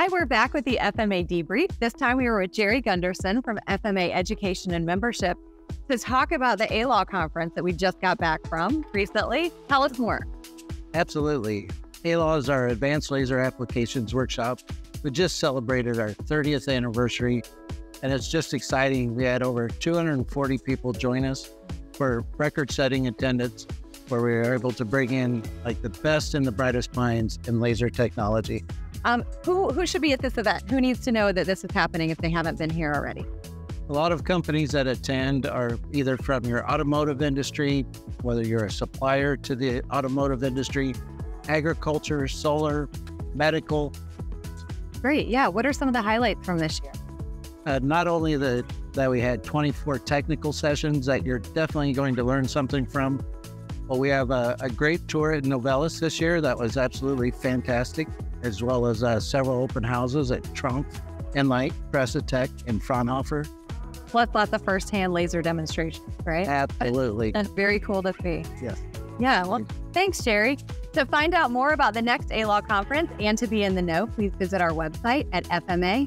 Hi, we're back with the FMA Debrief. This time we were with Jerry Gunderson from FMA Education and Membership to talk about the ALAW conference that we just got back from recently. Tell us more. Absolutely. ALAW is our Advanced Laser Applications Workshop. We just celebrated our 30th anniversary, and it's just exciting. We had over 240 people join us for record-setting attendance, where we were able to bring in like the best and the brightest minds in laser technology. Who should be at this event? Who needs to know that this is happening if they haven't been here already? A lot of companies that attend are either from your automotive industry, whether you're a supplier to the automotive industry, agriculture, solar, medical. Great. Yeah. What are some of the highlights from this year? Not only that we had 24 technical sessions that you're definitely going to learn something from, but we have a great tour at Novellus this year that was absolutely fantastic, as well as several open houses at Trump, Enlight, Presatech, and Fraunhofer. Plus lots of firsthand laser demonstrations, right? Absolutely. That's very cool to see. Yes. Yeah, well, thanks, Jerry. To find out more about the next ALAW conference and to be in the know, please visit our website at fmamfg.org.